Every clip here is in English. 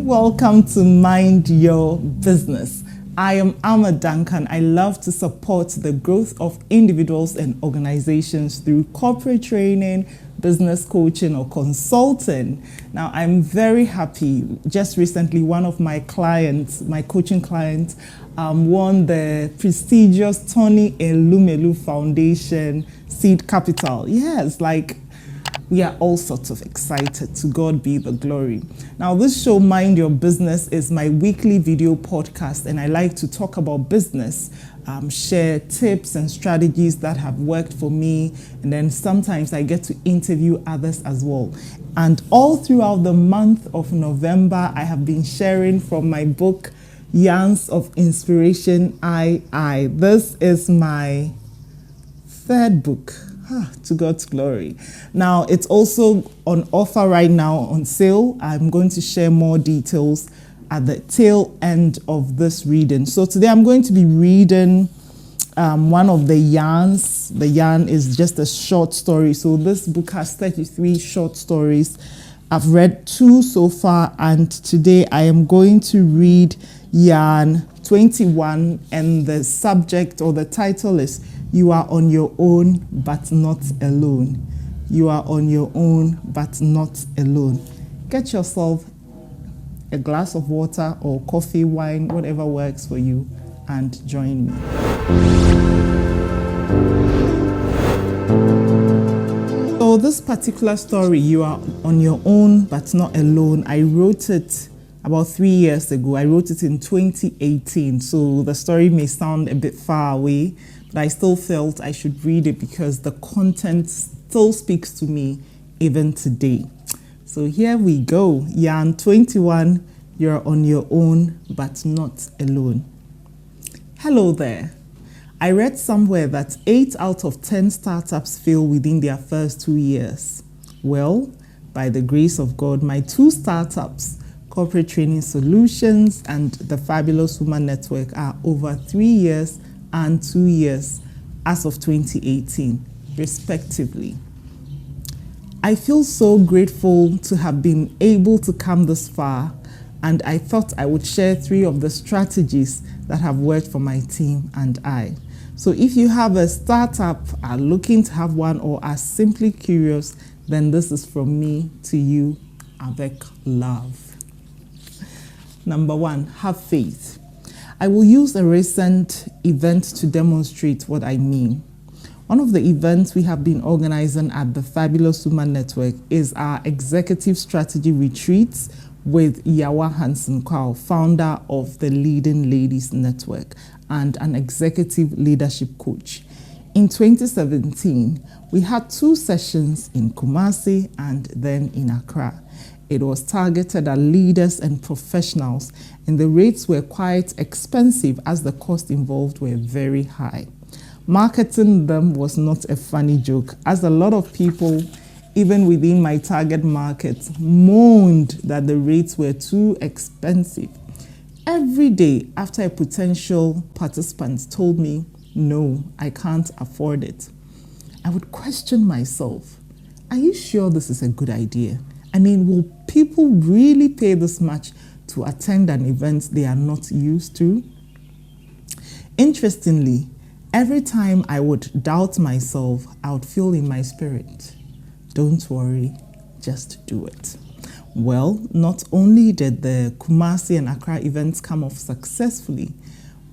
Welcome to Mind Your Business. I am Alma Duncan. I love to support the growth of individuals and organizations through corporate training, business coaching, or consulting. Now, I'm very happy. Just recently, one of my clients, my coaching clients, won the prestigious Tony Elumelu Foundation Seed Capital. Yes, we are all sorts of excited. To God be the glory. Now, this show, Mind Your Business, is my weekly video podcast, and I like to talk about business, share tips and strategies that have worked for me, and then sometimes I get to interview others as well. And all throughout the month of November, I have been sharing from my book, Yarns of Inspiration, I. This is my third book. To God's glory. Now, it's also on offer right now on sale. I'm going to share more details at the tail end of this reading. So today I'm going to be reading one of the yarns. The yarn is just a short story. So this book has 33 short stories. I've read 2 so far, and today I am going to read yarn 21, and the subject or the title is "You are on your own, but not alone." You are on your own, but not alone. Get yourself a glass of water or coffee, wine, whatever works for you, and join me. So this particular story, "You are on your own, but not alone," I wrote it about 3 years ago. I wrote it in 2018. So the story may sound a bit far away, but I still felt I should read it because the content still speaks to me even today. So here we go. Yarn 21, "You're on your own, but not alone." Hello there. I read somewhere that 8 out of 10 startups fail within their first 2 years. Well, by the grace of God, my 2 startups, Corporate Training Solutions and the Fabulous Woman Network, are over 3 years and 2 years as of 2018, respectively. I feel so grateful to have been able to come this far, and I thought I would share 3 of the strategies that have worked for my team and I. So if you have a startup, are looking to have one, or are simply curious, then this is from me to you, avec love. Number 1, have faith. I will use a recent event to demonstrate what I mean. One of the events we have been organizing at the Fabulous Woman Network is our Executive Strategy Retreats with Yawa Hansen-Kwao, founder of the Leading Ladies Network and an executive leadership coach. In 2017, we had 2 sessions in Kumasi and then in Accra. It was targeted at leaders and professionals, and the rates were quite expensive as the cost involved were very high. Marketing them was not a funny joke, as a lot of people, even within my target market, moaned that the rates were too expensive. Every day after a potential participant told me, "No, I can't afford it," I would question myself, are you sure this is a good idea? I mean, will people really pay this much to attend an event they are not used to? Interestingly, every time I would doubt myself, I would feel in my spirit, "Don't worry, just do it." Well, not only did the Kumasi and Accra events come off successfully,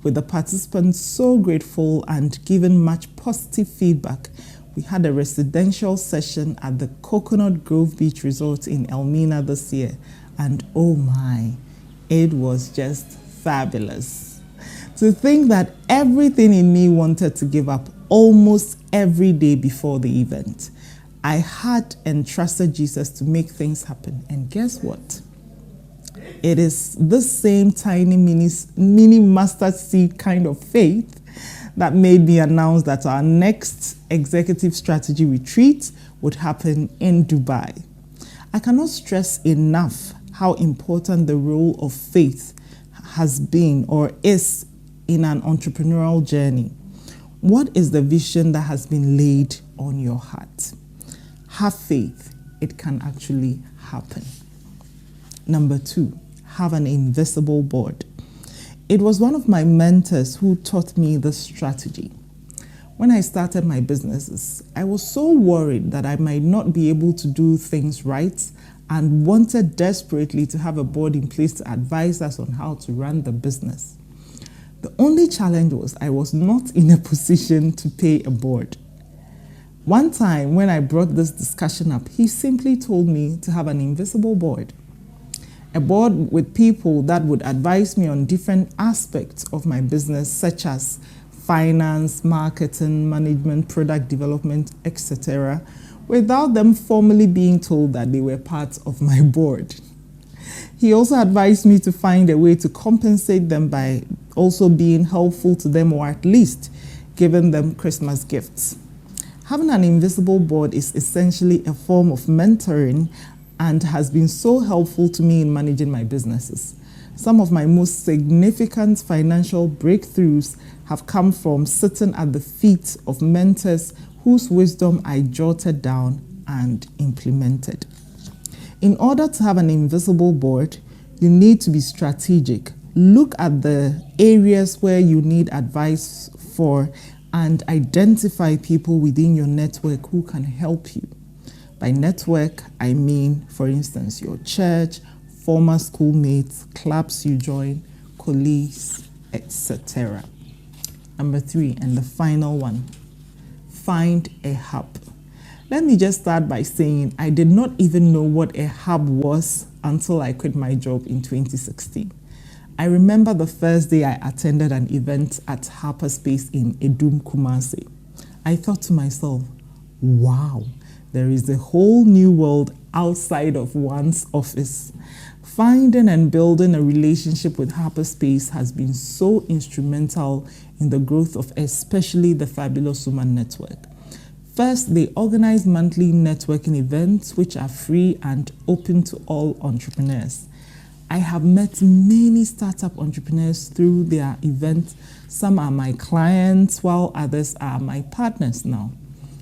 with the participants so grateful and given much positive feedback, we had a residential session at the Coconut Grove Beach Resort in Elmina this year, and oh my, it was just fabulous. To think that everything in me wanted to give up almost every day before the event. I had entrusted Jesus to make things happen, and guess what? It is this same tiny mini mustard seed kind of faith that made me announce that our next Executive Strategy Retreat would happen in Dubai. I cannot stress enough how important the role of faith has been or is in an entrepreneurial journey. What is the vision that has been laid on your heart? Have faith. It can actually happen. Number 2, have an invisible board. It was one of my mentors who taught me this strategy. When I started my businesses, I was so worried that I might not be able to do things right and wanted desperately to have a board in place to advise us on how to run the business. The only challenge was I was not in a position to pay a board. One time when I brought this discussion up, he simply told me to have an invisible board. A board with people that would advise me on different aspects of my business, such as finance, marketing, management, product development, etc., without them formally being told that they were part of my board. He also advised me to find a way to compensate them by also being helpful to them, or at least giving them Christmas gifts. Having an invisible board is essentially a form of mentoring and has been so helpful to me in managing my businesses. Some of my most significant financial breakthroughs have come from sitting at the feet of mentors whose wisdom I jotted down and implemented. In order to have an invisible board, you need to be strategic. Look at the areas where you need advice for and identify people within your network who can help you. By network, I mean, for instance, your church, former schoolmates, clubs you join, colleagues, etc. Number 3, and the final one, find a hub. Let me just start by saying I did not even know what a hub was until I quit my job in 2016. I remember the first day I attended an event at Harperspace in Edum, Kumasi. I thought to myself, wow, there is a whole new world outside of one's office. Finding and building a relationship with Harperspace has been so instrumental in the growth of especially the Fabulous Woman Network. First, they organize monthly networking events which are free and open to all entrepreneurs. I have met many startup entrepreneurs through their events. Some are my clients, while others are my partners now.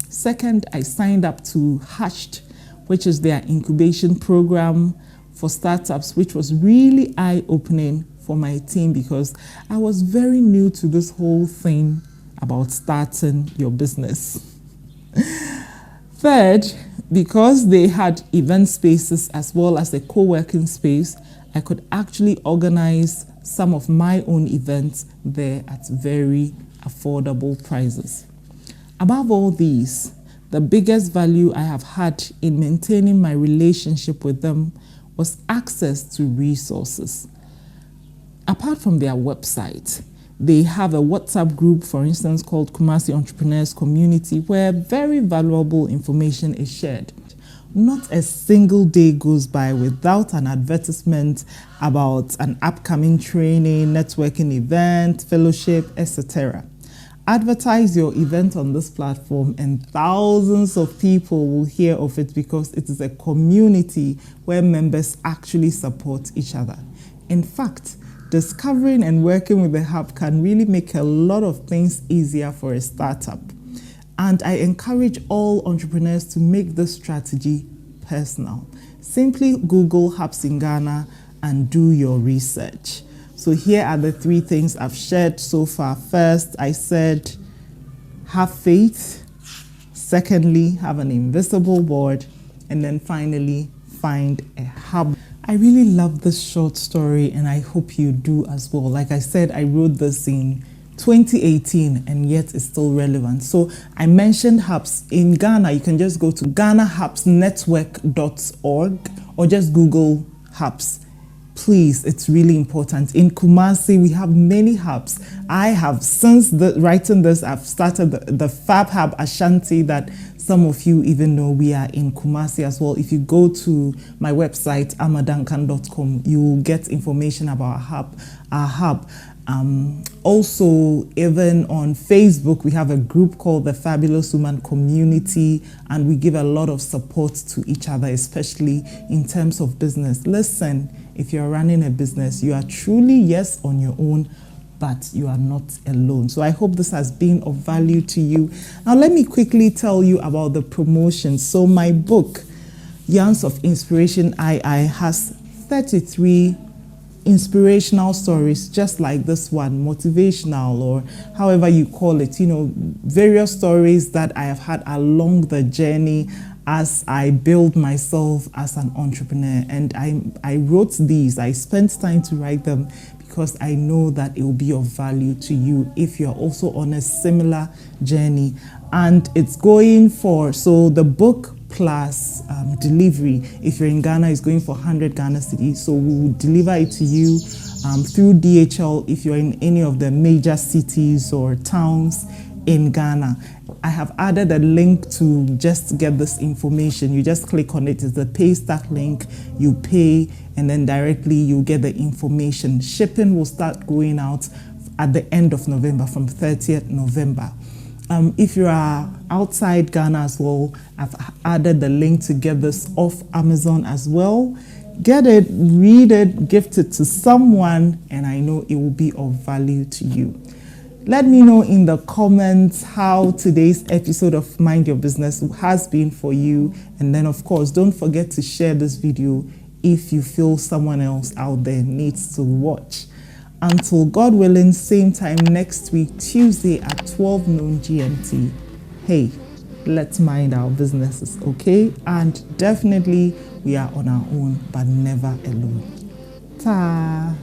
Second, I signed up to Hatched, which is their incubation program for startups, which was really eye-opening for my team because I was very new to this whole thing about starting your business. Third, because they had event spaces as well as a co-working space, I could actually organize some of my own events there at very affordable prices. Above all these, the biggest value I have had in maintaining my relationship with them was access to resources. Apart from their website, they have a WhatsApp group, for instance, called Kumasi Entrepreneurs Community, where very valuable information is shared. Not a single day goes by without an advertisement about an upcoming training, networking event, fellowship, etc. Advertise your event on this platform and thousands of people will hear of it because it is a community where members actually support each other. In fact, discovering and working with the hub can really make a lot of things easier for a startup. And I encourage all entrepreneurs to make this strategy personal. Simply Google hubs in Ghana and do your research. So here are the 3 things I've shared so far. First, I said, have faith. Secondly, have an invisible board. And then finally, find a hub. I really love this short story and I hope you do as well. Like I said, I wrote this in 2018 and yet it's still relevant. So I mentioned hubs. In Ghana, you can just go to ghanahubsnetwork.org or just Google hubs. Please, it's really important. In Kumasi, we have many hubs. I have, since writing this, I've started the Fab Hub Ashanti that some of you even know. We are in Kumasi as well. If you go to my website, amadankan.com, you will get information about our hub. Also, even on Facebook, we have a group called the Fabulous Woman Community, and we give a lot of support to each other, especially in terms of business. Listen, if you're running a business, you are truly, yes, on your own, but you are not alone. So I hope this has been of value to you. Now, let me quickly tell you about the promotion. So my book, Yarns of Inspiration II, has 33 inspirational stories just like this one, motivational or however you call it, various stories that I have had along the journey as I build myself as an entrepreneur. And I wrote these, I spent time to write them because I know that it will be of value to you if you're also on a similar journey. And it's going for, so the book plus delivery, if you're in Ghana, is going for 100 Ghana cedis. So we will deliver it to you through DHL if you're in any of the major cities or towns in Ghana. I have added a link to just get this information. You just click on it. It's the Paystack link. You pay and then directly you get the information. Shipping will start going out at the end of November, from 30th November. If you are outside Ghana as well, I've added the link to get this off Amazon as well. Get it, read it, gift it to someone, and I know it will be of value to you. Let me know in the comments how today's episode of Mind Your Business has been for you. And then, of course, don't forget to share this video if you feel someone else out there needs to watch. Until God willing, same time next week, Tuesday at 12 noon GMT. Hey, let's mind our businesses, okay? And definitely, we are on our own, but never alone. Ta!